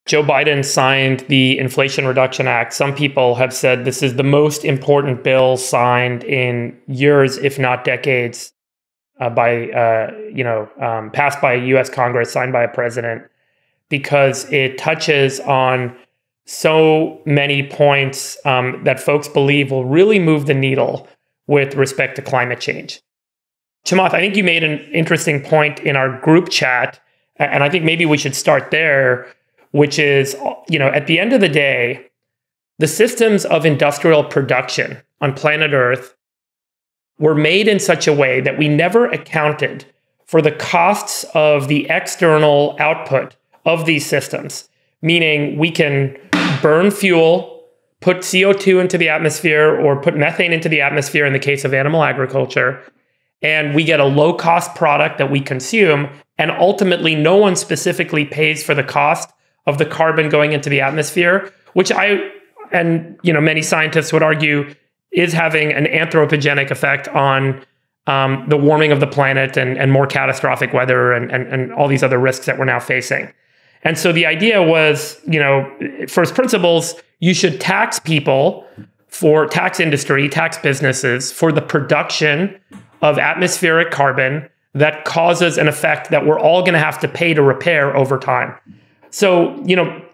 Joe Biden signed the Inflation Reduction Act. Some people have said this is the most important bill signed in years, if not decades, passed by a U.S. Congress, signed by a president, because it touches on so many points that folks believe will really move the needle with respect to climate change. Chamath, I think you made an interesting point in our group chat, and I think maybe we should start there, which is, at the end of the day, the systems of industrial production on planet Earth were made in such a way that we never accounted for the costs of the external output of these systems, meaning we can burn fuel, put CO2 into the atmosphere, or put methane into the atmosphere in the case of animal agriculture, and we get a low-cost product that we consume, and ultimately no one specifically pays for the cost of the carbon going into the atmosphere, which many scientists would argue is having an anthropogenic effect on the warming of the planet and more catastrophic weather and all these other risks that we're now facing. And so the idea was, first principles, you should tax people tax businesses for the production of atmospheric carbon that causes an effect that we're all going to have to pay to repair over time. So,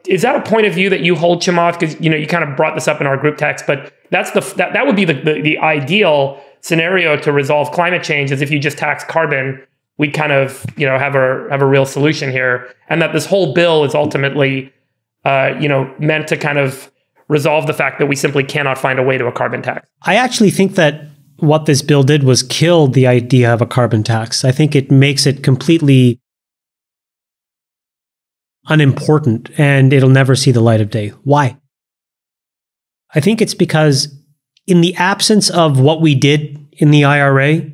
is that a point of view that you hold, Chamath? Because, you kind of brought this up in our group text, but that would be the ideal scenario to resolve climate change, is if you just tax carbon, we kind of, have a real solution here. And that this whole bill is ultimately, meant to kind of resolve the fact that we simply cannot find a way to a carbon tax. I actually think that what this bill did was kill the idea of a carbon tax. I think it makes it completely unimportant and it'll never see the light of day. Why? I think it's because in the absence of what we did in the IRA,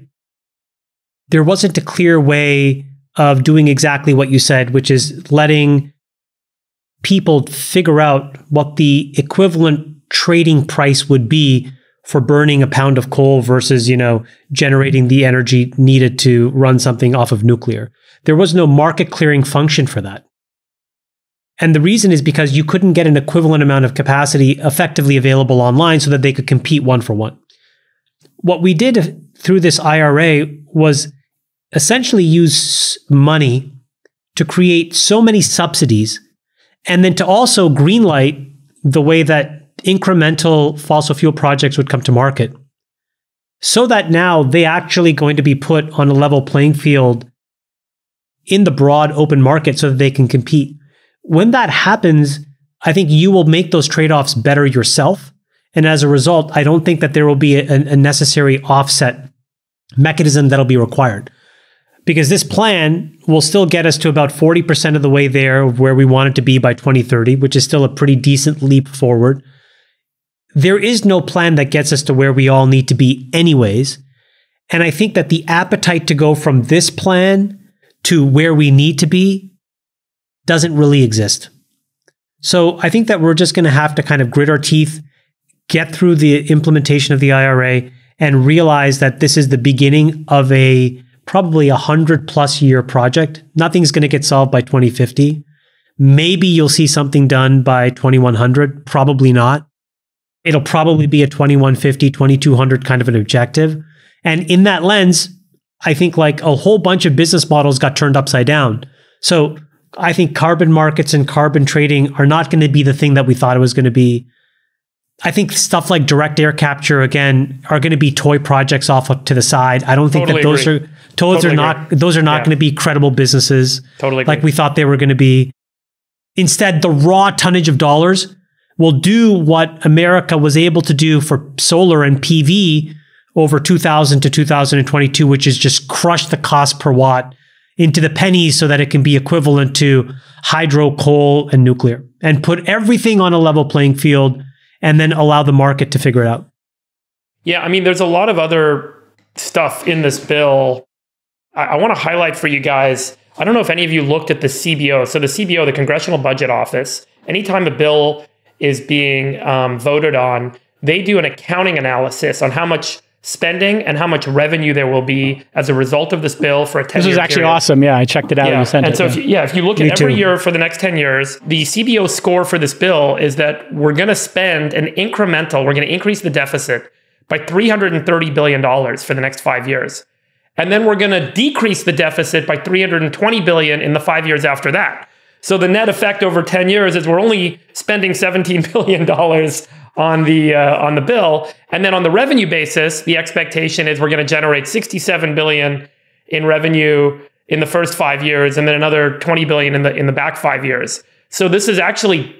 there wasn't a clear way of doing exactly what you said, which is letting people figure out what the equivalent trading price would be for burning a pound of coal versus, generating the energy needed to run something off of nuclear. There was no market clearing function for that. And the reason is because you couldn't get an equivalent amount of capacity effectively available online so that they could compete one for one. What we did through this IRA was essentially use money to create so many subsidies and then to also greenlight the way that incremental fossil fuel projects would come to market, so that now they actually going to be put on a level playing field in the broad open market so that they can compete. When that happens, I think you will make those trade-offs better yourself. And as a result, I don't think that there will be a necessary offset mechanism that'll be required. Because this plan will still get us to about 40% of the way there where we want it to be by 2030, which is still a pretty decent leap forward. There is no plan that gets us to where we all need to be anyways. And I think that the appetite to go from this plan to where we need to be doesn't really exist. So I think that we're just going to have to kind of grit our teeth, get through the implementation of the IRA, and realize that this is the beginning of a probably 100+ year project. Nothing's going to get solved by 2050. Maybe you'll see something done by 2100, probably not. It'll probably be a 2150, 2200 kind of an objective. And in that lens, I think like a whole bunch of business models got turned upside down. So I think carbon markets and carbon trading are not going to be the thing that we thought it was going to be. I think stuff like direct air capture, again, are going to be toy projects off to the side. I don't think that those are not going to be credible businesses like we thought they were going to be. Instead, the raw tonnage of dollars will do what America was able to do for solar and PV over 2000 to 2022, which is just crush the cost per watt into the pennies so that it can be equivalent to hydro, coal, and nuclear, and put everything on a level playing field and then allow the market to figure it out. Yeah, I mean, there's a lot of other stuff in this bill. I want to highlight for you guys. I don't know if any of you looked at the CBO. So the CBO, the Congressional Budget Office, anytime a bill is being voted on, they do an accounting analysis on how much spending and how much revenue there will be as a result of this bill for a 10-year period. This is actually awesome. Yeah, I checked it out and you sent and it. So if you look at every year for the next 10 years, the CBO score for this bill is that we're going to spend we're going to increase the deficit by $330 billion for the next 5 years. And then we're going to decrease the deficit by $320 billion in the 5 years after that. So the net effect over 10 years is we're only spending $17 billion on the bill. And then on the revenue basis, the expectation is we're going to generate $67 billion in revenue in the first 5 years, and then another $20 billion in the back 5 years. So this is actually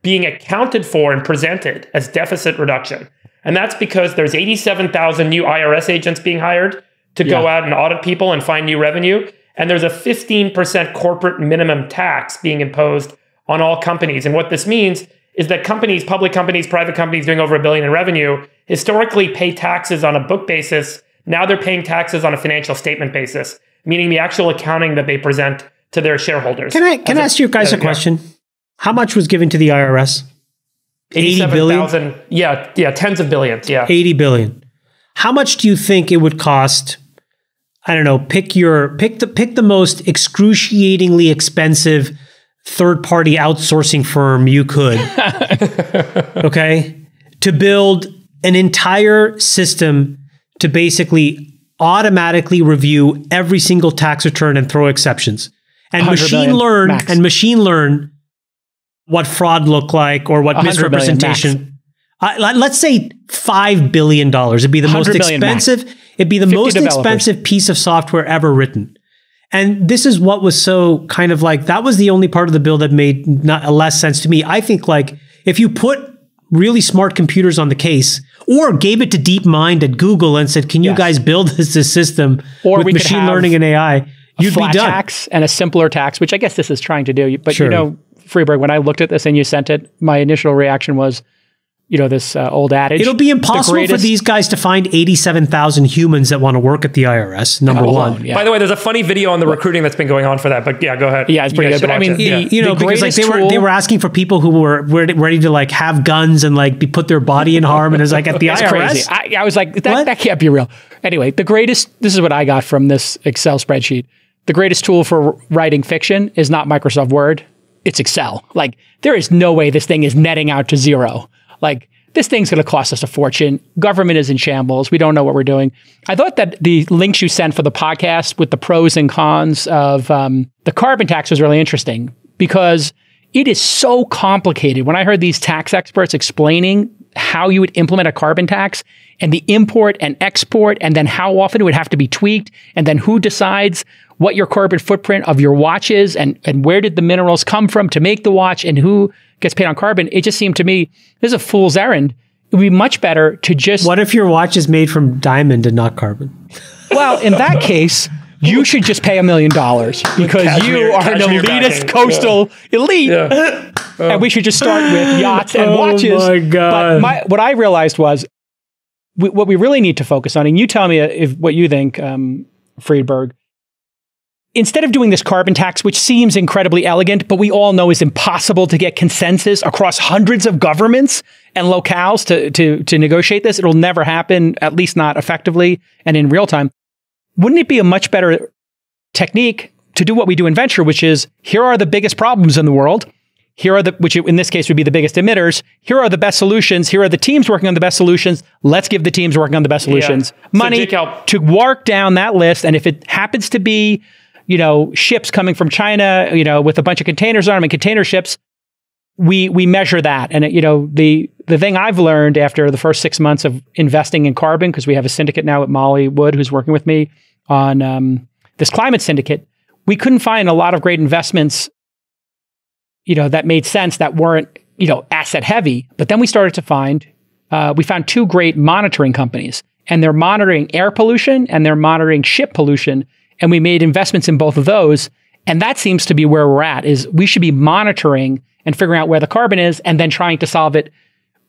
being accounted for and presented as deficit reduction. And that's because there's 87,000 new IRS agents being hired to go out and audit people and find new revenue. And there's a 15% corporate minimum tax being imposed on all companies. And what this means is that companies, public companies, private companies doing over $1 billion in revenue, historically pay taxes on a book basis. Now they're paying taxes on a financial statement basis, meaning the actual accounting that they present to their shareholders. Can I ask you guys a question? How much was given to the IRS? 80 billion? Yeah, tens of billions, 80 billion. How much do you think it would cost? I don't know, pick the most excruciatingly expensive third-party outsourcing firm you could. Okay? To build an entire system to basically automatically review every single tax return and throw exceptions. And machine learn what fraud looked like or what misrepresentation. Let's say $5 billion. It'd be the most expensive. It'd be the most expensive piece of software ever written. And this is what was so kind of like, that was the only part of the bill that made less sense to me. I think like if you put really smart computers on the case or gave it to DeepMind at Google and said, can you guys build this system with machine learning and AI, you'd be done. Tax and a simpler tax, which I guess this is trying to do. But you know, Friedberg, when I looked at this and you sent it, my initial reaction was, you know, this old adage. It'll be impossible for these guys to find 87,000 humans that want to work at the IRS, number one. By the way, there's a funny video on the recruiting that's been going on for that, but yeah, go ahead. Yeah, it's pretty good. But I mean, you know, because like they were asking for people who were ready to like have guns and like put their body in harm, and it's like at the IRS. Crazy. I was like, that can't be real. Anyway, this is what I got from this Excel spreadsheet. The greatest tool for writing fiction is not Microsoft Word, it's Excel. Like, there is no way this thing is netting out to zero. Like, this thing's going to cost us a fortune. Government is in shambles. We don't know what we're doing. I thought that the links you sent for the podcast with the pros and cons of the carbon tax was really interesting because it is so complicated. When I heard these tax experts explaining how you would implement a carbon tax and the import and export, and then how often it would have to be tweaked, and then who decides what your carbon footprint of your watch is, and where did the minerals come from to make the watch, and who gets paid on carbon, it just seemed to me, this is a fool's errand. It would be much better to just... What if your watch is made from diamond and not carbon? Well, in that case, you should just pay $1 million because you are an elitist coastal elite. Yeah. And we should just start with yachts and watches. Oh my God. But what I realized was, what we really need to focus on, and you tell me what you think, Friedberg, instead of doing this carbon tax, which seems incredibly elegant, but we all know is impossible to get consensus across hundreds of governments and locales to negotiate this, it'll never happen, at least not effectively and in real time. Wouldn't it be a much better technique to do what we do in venture, which is, here are the biggest problems in the world. Here are which in this case would be the biggest emitters. Here are the best solutions. Here are the teams working on the best solutions. Let's give the teams working on the best solutions money to work down that list. And if it happens to be, you know, ships coming from China, you know, with a bunch of containers on them and container ships, we measure that. And, you know, the thing I've learned after the first 6 months of investing in carbon, because we have a syndicate now with Molly Wood, who's working with me on this climate syndicate, we couldn't find a lot of great investments, you know, that made sense, that weren't, you know, asset heavy. But then we started to find, we found two great monitoring companies, and they're monitoring air pollution and they're monitoring ship pollution. And we made investments in both of those. And that seems to be where we're at, is we should be monitoring and figuring out where the carbon is and then trying to solve it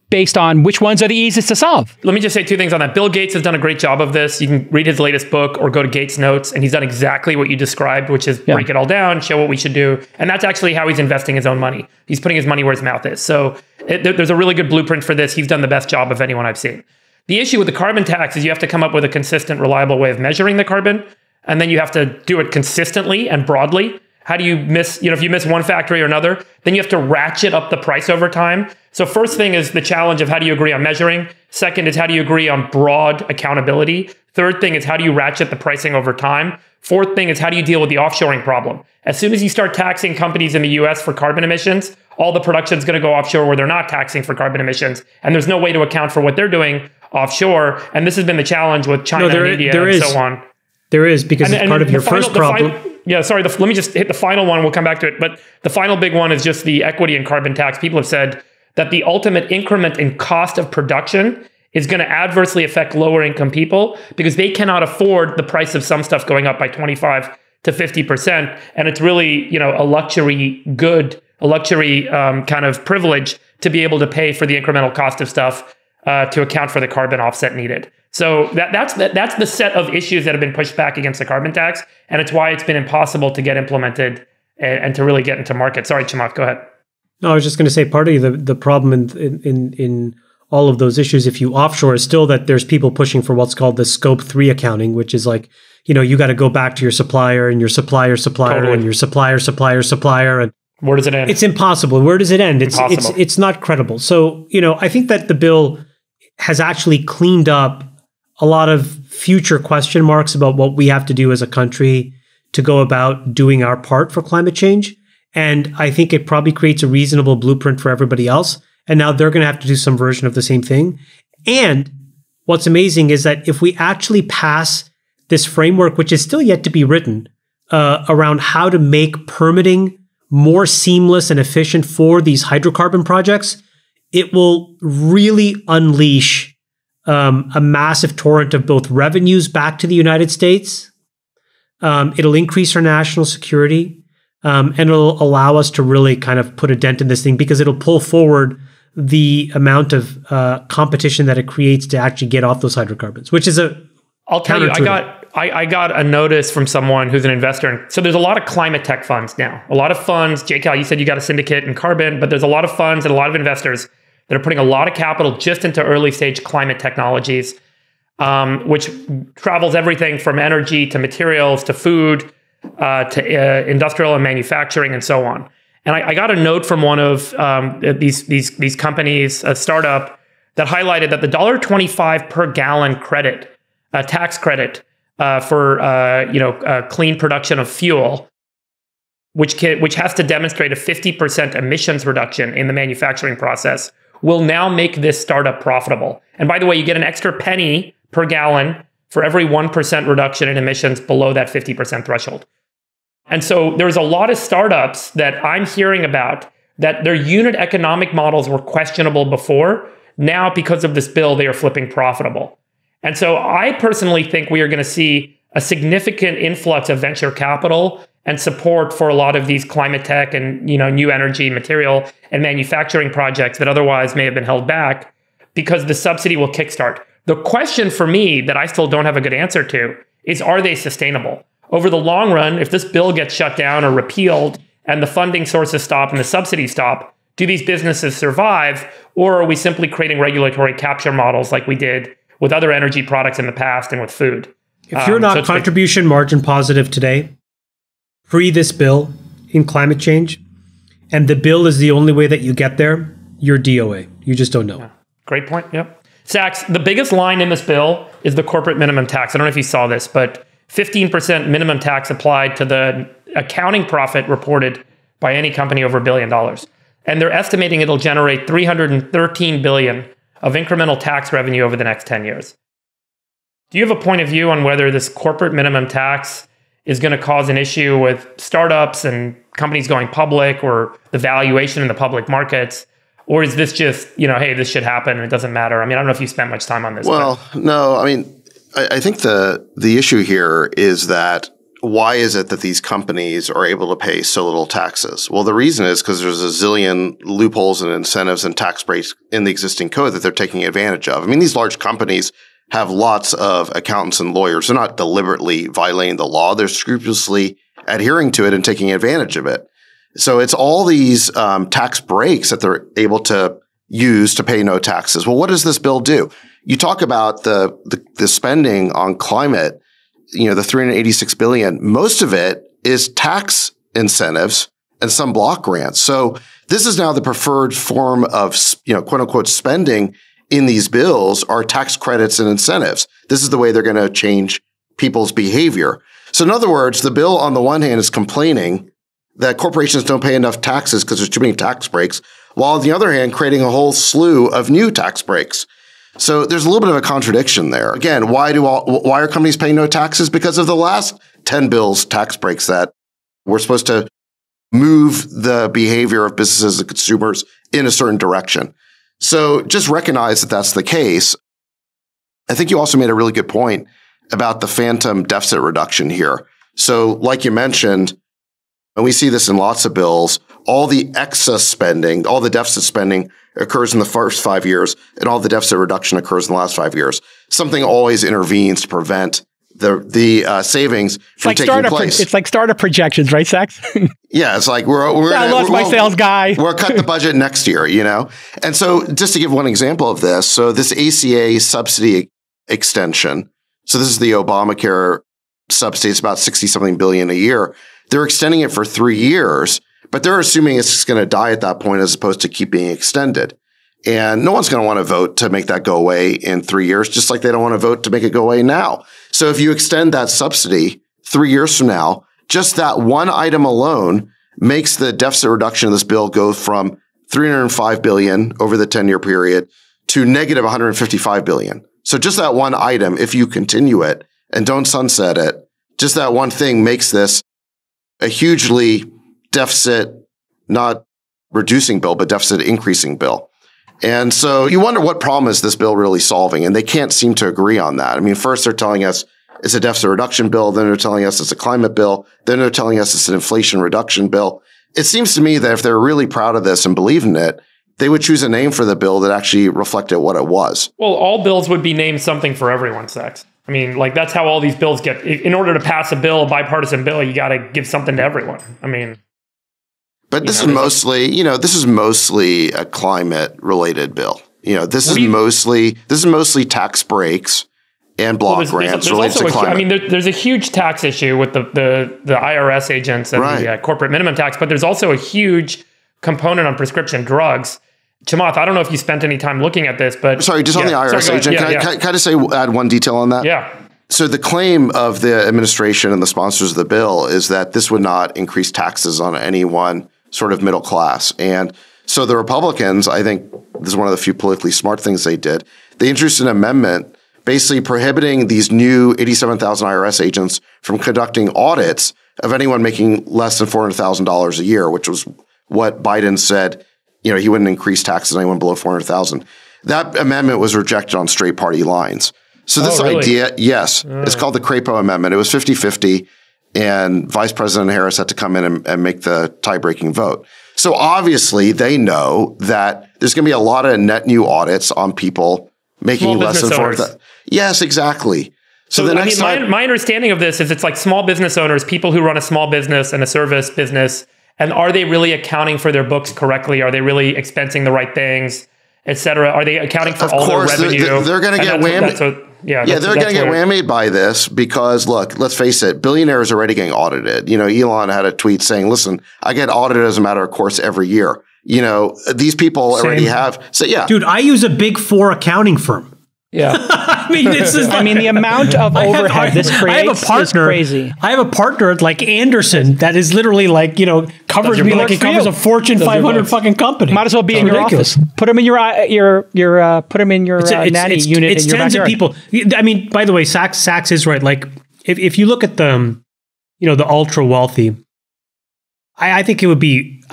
based on which ones are the easiest to solve. Let me just say two things on that. Bill Gates has done a great job of this. You can read his latest book or go to Gates Notes, and he's done exactly what you described, which is break it all down, show what we should do. And that's actually how he's investing his own money. He's putting his money where his mouth is. So there's a really good blueprint for this. He's done the best job of anyone I've seen. The issue with the carbon tax is you have to come up with a consistent, reliable way of measuring the carbon, and then you have to do it consistently and broadly. How do you miss, if you miss one factory or another, then you have to ratchet up the price over time. So first thing is the challenge of how do you agree on measuring? Second is how do you agree on broad accountability? Third thing is how do you ratchet the pricing over time? Fourth thing is how do you deal with the offshoring problem? As soon as you start taxing companies in the US for carbon emissions, all the production is going to go offshore where they're not taxing for carbon emissions. And there's no way to account for what they're doing offshore. And this has been the challenge with China and India and so on. There is, because it's part of your first problem. Let me just hit the final one. We'll come back to it. But the final big one is just the equity and carbon tax. People have said that the ultimate increment in cost of production is going to adversely affect lower income people because they cannot afford the price of some stuff going up by 25 to 50%. And it's really, a luxury good, a luxury kind of privilege to be able to pay for the incremental cost of stuff to account for the carbon offset needed. So that's the set of issues that have been pushed back against the carbon tax, and it's why it's been impossible to get implemented and to really get into market. Sorry, Chamath, go ahead. No, I was just going to say part of the problem in all of those issues, if you offshore, is still that there's people pushing for what's called the Scope 3 accounting, which is like, you got to go back to your supplier and your supplier Totally. and your supplier. And where does it end? It's impossible. Where does it end? Impossible. It's not credible. So, I think that the bill has actually cleaned up a lot of future question marks about what we have to do as a country to go about doing our part for climate change. And I think it probably creates a reasonable blueprint for everybody else. And now they're going to have to do some version of the same thing. And what's amazing is that if we actually pass this framework, which is still yet to be written, around how to make permitting more seamless and efficient for these hydrocarbon projects, it will really unleash a massive torrent of both revenues back to the United States. It'll increase our national security, and it'll allow us to really kind of put a dent in this thing because it'll pull forward the amount of competition that it creates to actually get off those hydrocarbons, which is I'll tell you, I got a notice from someone who's an investor. So there's a lot of climate tech funds now. A lot of funds, JCal, you said you got a syndicate in carbon, but there's a lot of funds and a lot of investors that are putting a lot of capital just into early stage climate technologies, which travels everything from energy to materials to food to industrial and manufacturing and so on. And I got a note from one of these companies, a startup, that highlighted that the $1.25 per gallon credit, tax credit for clean production of fuel, which has to demonstrate a 50% emissions reduction in the manufacturing process, will now make this startup profitable. And by the way, you get an extra penny per gallon for every 1% reduction in emissions below that 50% threshold. And so there's a lot of startups that I'm hearing about that their unit economic models were questionable before. Now, because of this bill, they are flipping profitable. And so I personally think we are going to see a significant influx of venture capital and support for a lot of these climate tech and new energy, material, and manufacturing projects that otherwise may have been held back because the subsidy will kickstart. The question for me that I still don't have a good answer to is, are they sustainable? Over the long run, if this bill gets shut down or repealed and the funding sources stop and the subsidies stop, do these businesses survive, or are we simply creating regulatory capture models like we did with other energy products in the past and with food? If you're not contribution margin positive today, pre this bill in climate change, and the bill is the only way that you get there, you're DOA. You just don't know. Yeah. Great point. Yep. Sachs, the biggest line in this bill is the corporate minimum tax. I don't know if you saw this, but 15% minimum tax applied to the accounting profit reported by any company over $1 billion. And they're estimating it'll generate $313 billion of incremental tax revenue over the next 10 years. Do you have a point of view on whether this corporate minimum tax is going to cause an issue with startups and companies going public, or the valuation in the public markets? Or is this just, hey, this should happen and it doesn't matter? I mean, I don't know if you spent much time on this. Well, no, I mean, I think the issue here is that why is it that these companies are able to pay so little taxes? Well, the reason is because there's a zillion loopholes and incentives and tax breaks in the existing code that they're taking advantage of. I mean, these large companies have lots of accountants and lawyers. They're not deliberately violating the law. They're scrupulously adhering to it and taking advantage of it. So it's all these tax breaks that they're able to used to pay no taxes. Well, what does this bill do? You talk about the spending on climate, the $386 billion, most of it is tax incentives and some block grants. So this is now the preferred form of, quote unquote, spending in these bills are tax credits and incentives. This is the way they're going to change people's behavior. So in other words, the bill on the one hand is complaining that corporations don't pay enough taxes because there's too many tax breaks, while on the other hand, creating a whole slew of new tax breaks. So there's a little bit of a contradiction there. Again, why are companies paying no taxes? Because of the last 10 bills tax breaks that were supposed to move the behavior of businesses and consumers in a certain direction. So just recognize that that's the case. I think you also made a really good point about the phantom deficit reduction here. So like you mentioned, and we see this in lots of bills, all the excess spending, all the deficit spending occurs in the first 5 years, and all the deficit reduction occurs in the last 5 years. Something always intervenes to prevent the savings from taking place. It's like startup projections, right, Sachs? Yeah, it's like I lost my sales guy. We'll cut the budget next year, And so just to give one example of this, so this ACA subsidy extension, so this is the Obamacare subsidy, it's about 60-something billion a year. They're extending it for 3 years, but they're assuming it's just going to die at that point as opposed to keep being extended. And no one's going to want to vote to make that go away in 3 years, just like they don't want to vote to make it go away now. So if you extend that subsidy 3 years from now, just that one item alone makes the deficit reduction of this bill go from $305 billion over the 10-year period to negative $155 billion. So just that one item, if you continue it and don't sunset it, just that one thing makes this a hugely deficit, not reducing bill, but deficit increasing bill. And so you wonder what problem is this bill really solving? And they can't seem to agree on that. I mean, first they're telling us it's a deficit reduction bill. Then they're telling us it's a climate bill. Then they're telling us it's an inflation reduction bill. It seems to me that if they're really proud of this and believe in it, they would choose a name for the bill that actually reflected what it was. Well, all bills would be named something for everyone, Sachs. I mean, like that's how all these bills get. In order to pass a bill, a bipartisan bill, you got to give something to everyone. I mean, but this is mostly a climate related bill. This is mostly tax breaks and block grants related to climate. There's a huge tax issue with the IRS agents and the corporate minimum tax, but there's also a huge component on prescription drugs. Chamath, I don't know if you spent any time looking at this, but... Sorry, just on the IRS agent, can I just add one detail on that? Yeah. So the claim of the administration and the sponsors of the bill is that this would not increase taxes on anyone sort of middle class. And so the Republicans, I think this is one of the few politically smart things they did, they introduced an amendment basically prohibiting these new 87,000 IRS agents from conducting audits of anyone making less than $400,000 a year, which was what Biden said. He wouldn't increase taxes on anyone below $400,000. That amendment was rejected on straight party lines. So this idea, yes, it's called the Crapo Amendment. It was 50-50, and Vice President Harris had to come in and make the tie-breaking vote. So obviously they know that there's going to be a lot of net new audits on people making less than $400,000. Yes, exactly. So the next time, my understanding of this is it's like small business owners, people who run a small business and a service business. And are they really accounting for their books correctly? Are they really expensing the right things, et cetera? Are they accounting for all their revenue? They're going to get whammied. They're going to get whammied by this because, look, let's face it, billionaires are already getting audited. Elon had a tweet saying, listen, I get audited as a matter of course every year. These people already have. So, yeah. Dude, I use a Big Four accounting firm. Yeah. The amount of overhead this creates is crazy. I have a partner like Anderson that is literally like, covers me like it covers a Fortune 500 fucking company. Might as well be in your office. Put them in your put them in your nanny unit in your backyard. People. I mean, by the way, Sachs is right. Like if you look at the ultra wealthy, I think I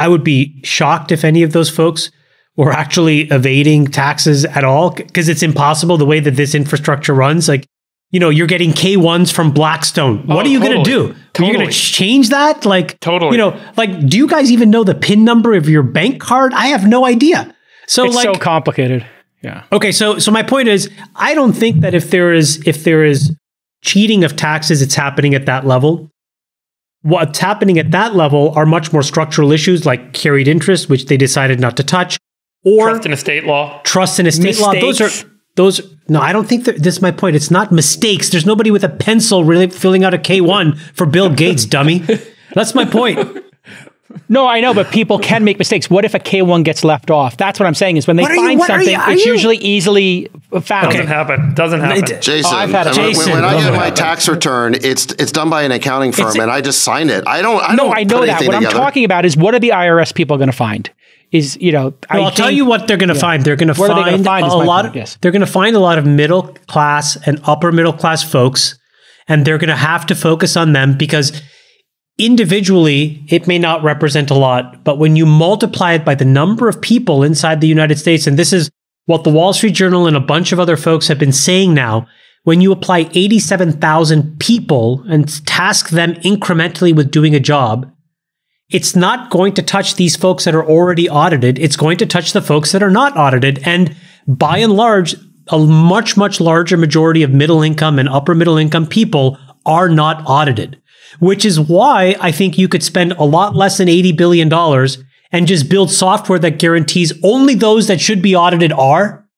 would be shocked if any of those folks were actually evading taxes at all, because it's impossible the way that this infrastructure runs. Like, you're getting K1s from Blackstone. What are you going to do? Are you going to change that? Like, totally. Do you guys even know the PIN number of your bank card? I have no idea. So it's so complicated. Yeah. Okay. So my point is, I don't think that if there is cheating of taxes, it's happening at that level. What's happening at that level are much more structural issues like carried interest, which they decided not to touch. or trust in estate law. Trust in estate law. No, I don't think this is my point. It's not mistakes. There's nobody with a pencil really filling out a K1 for Bill Gates, dummy. That's my point. No, I know, but people can make mistakes. What if a K1 gets left off? That's what I'm saying is when they find something, it's usually easily found. Doesn't happen. Jason, when I get my tax return, it's done by an accounting firm and I just sign it. I know that. What I'm talking about is what are the IRS people going to find? I'll tell you what they're going to find. They're going to find a lot. They're going to find a lot of middle class and upper middle class folks, and they're going to have to focus on them because individually it may not represent a lot, but when you multiply it by the number of people inside the United States, and this is what the Wall Street Journal and a bunch of other folks have been saying now, when you apply 87,000 people and task them incrementally with doing a job, it's not going to touch these folks that are already audited. It's going to touch the folks that are not audited. And by and large, a much, much larger majority of middle income and upper middle income people are not audited, which is why I think you could spend a lot less than $80 billion and just build software that guarantees only those that should be audited are,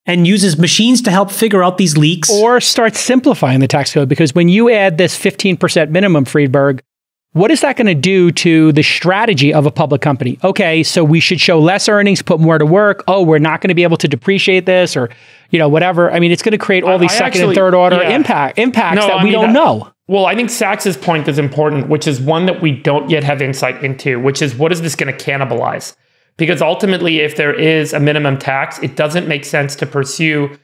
and uses machines to help figure out these leaks. Or start simplifying the tax code, because when you add this 15% minimum, Friedberg, what is that going to do to the strategy of a public company? Okay, so we should show less earnings, put more to work. Oh, we're not going to be able to depreciate this, or whatever. I mean, it's going to create all these second and third order impacts that we don't know. Well, I think Sachs's point is important, which is one that we don't yet have insight into, which is what is this going to cannibalize? Because ultimately, if there is a minimum tax, it doesn't make sense to pursue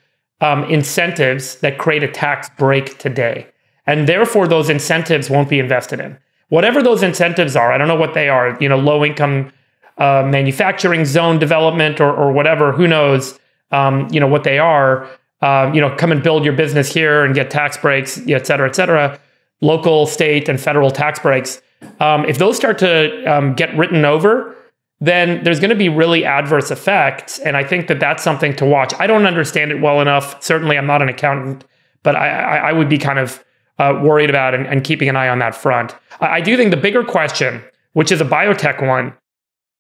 incentives that create a tax break today. And therefore, those incentives won't be invested in. Whatever those incentives are, I don't know what they are, low income manufacturing zone development or whatever, who knows, what they are, come and build your business here and get tax breaks, et cetera, local, state, and federal tax breaks. If those start to get written over, then there's going to be really adverse effects. And I think that that's something to watch. I don't understand it well enough. Certainly, I'm not an accountant, but I would be kind of worried about and keeping an eye on that front. I do think the bigger question, which is a biotech one,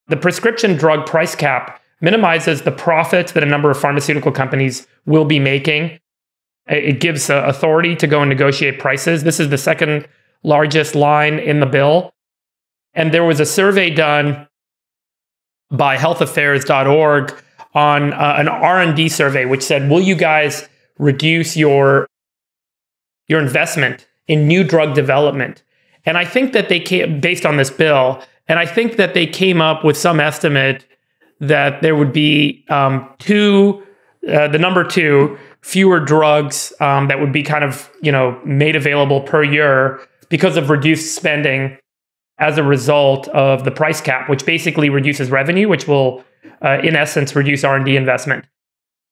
the prescription drug price cap minimizes the profits that a number of pharmaceutical companies will be making. It gives authority to go and negotiate prices. This is the second largest line in the bill. And there was a survey done by healthaffairs.org on an R&D survey, which said, will you guys reduce your investment in new drug development? And I think that they came, based on this bill, and I think that they came up with some estimate that there would be the number two, fewer drugs that would be kind of, made available per year because of reduced spending as a result of the price cap, which basically reduces revenue, which will, in essence, reduce R&D investment.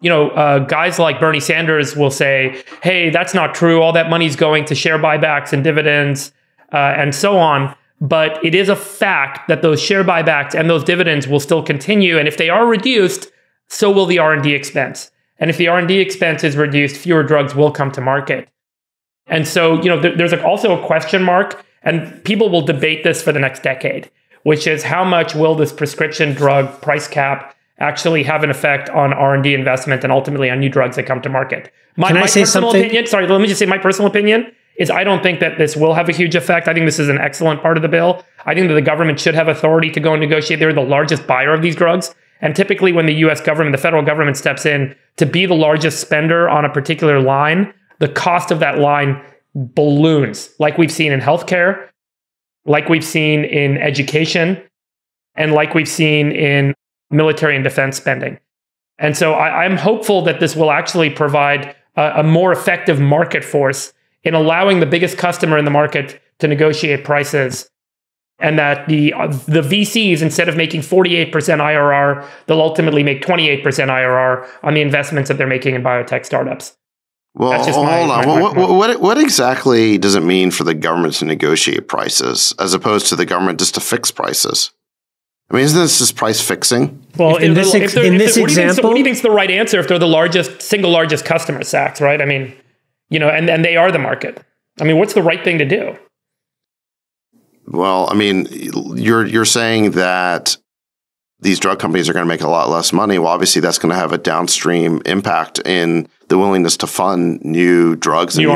Guys like Bernie Sanders will say, hey, that's not true. All that money's going to share buybacks and dividends and so on. But it is a fact that those share buybacks and those dividends will still continue. And if they are reduced, so will the R&D expense. And if the R&D expense is reduced, fewer drugs will come to market. And so, there's also a question mark, and people will debate this for the next decade, which is how much will this prescription drug price cap actually have an effect on R&D investment and ultimately on new drugs that come to market. My personal opinion, let me just say my personal opinion is I don't think that this will have a huge effect. I think this is an excellent part of the bill. I think that the government should have authority to go and negotiate. They're the largest buyer of these drugs. And typically when the US government, the federal government steps in to be the largest spender on a particular line, the cost of that line balloons, like we've seen in healthcare, like we've seen in education, and like we've seen in military and defense spending. And so I'm hopeful that this will actually provide a more effective market force in allowing the biggest customer in the market to negotiate prices, and that the VCs, instead of making 48% IRR, they'll ultimately make 28% IRR on the investments that they're making in biotech startups. Well, hold on. What exactly does it mean for the government to negotiate prices as opposed to the government just to fix prices? I mean, isn't this just price fixing? Well, in this example, what do you think is the right answer if they're the single largest customer, Sachs, right? I mean, and they are the market. I mean, what's the right thing to do? Well, I mean, you're saying that these drug companies are going to make a lot less money. Well, obviously that's going to have a downstream impact in the willingness to fund new drugs and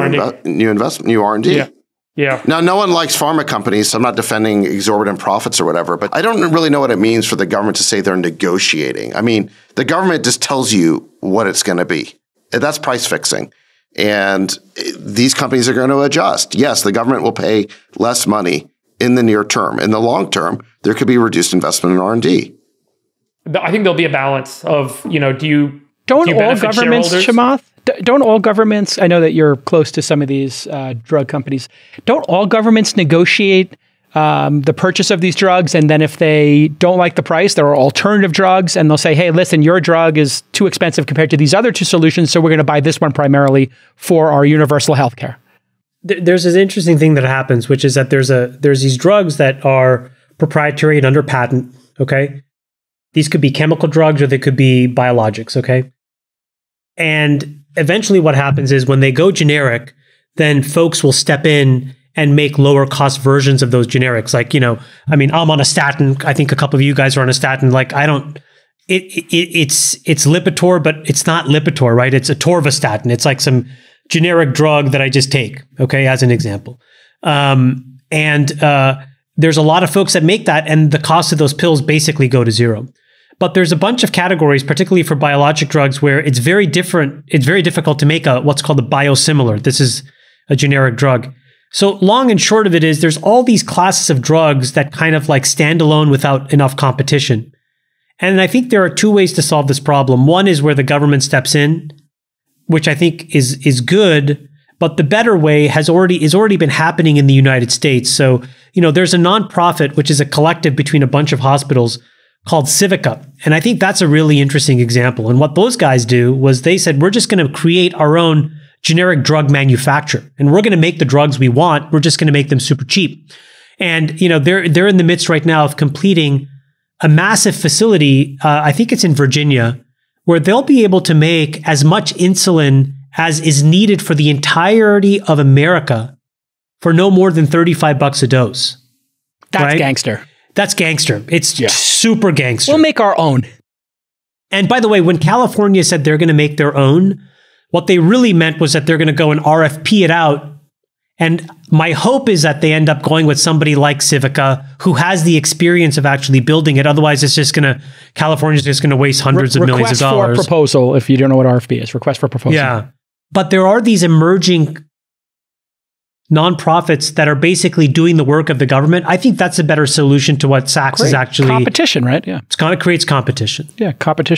new R&D. Yeah. Yeah. Now, no one likes pharma companies, so I'm not defending exorbitant profits or whatever, but I don't really know what it means for the government to say they're negotiating. I mean, the government just tells you what it's going to be. That's price fixing. And these companies are going to adjust. Yes, the government will pay less money in the near term. In the long term, there could be reduced investment in R&D. I think there'll be a balance of, do you Don't all governments, Chamath? Don't all governments, I know that you're close to some of these drug companies, don't all governments negotiate the purchase of these drugs? And then if they don't like the price, there are alternative drugs and they'll say, hey, listen, your drug is too expensive compared to these other two solutions, so we're going to buy this one primarily for our universal health care. There's this interesting thing that happens, which is that there's these drugs that are proprietary and under patent, okay? These could be chemical drugs or they could be biologics, okay? And eventually what happens is when they go generic, then folks will step in and make lower cost versions of those generics. Like, I'm on a statin. I think a couple of you guys are on a statin. Like, it's Lipitor, but it's not Lipitor, right? It's atorvastatin. It's like some generic drug that I just take, okay, as an example. There's a lot of folks that make that, and the cost of those pills basically go to zero. But there's a bunch of categories, particularly for biologic drugs, where it's very different. It's very difficult to make what's called a biosimilar. This is a generic drug. So long and short of it is there's all these classes of drugs that kind of like stand alone without enough competition. And I think there are two ways to solve this problem. One is where the government steps in, which I think is good, but the better way is already been happening in the United States. So, there's a nonprofit, which is a collective between a bunch of hospitals called Civica. And I think that's a really interesting example. And what those guys do was they said, we're just going to create our own generic drug manufacturer, and we're going to make the drugs we want. We're just going to make them super cheap. And, they're in the midst right now of completing a massive facility. I think it's in Virginia, where they'll be able to make as much insulin as is needed for the entirety of America for no more than $35 a dose. That's right? Gangster. That's gangster. It's super gangster. We'll make our own. And by the way, when California said they're going to make their own, what they really meant was that they're going to go and RFP it out. And my hope is that they end up going with somebody like Civica, who has the experience of actually building it. Otherwise, California's just going to waste hundreds of millions of dollars. Request for proposal, if you don't know what RFP is. Request for proposal. Yeah. But there are these emerging nonprofits that are basically doing the work of the government. I think that's a better solution to what Sachs is actually... Competition, right? Yeah. It creates competition. Yeah, competition.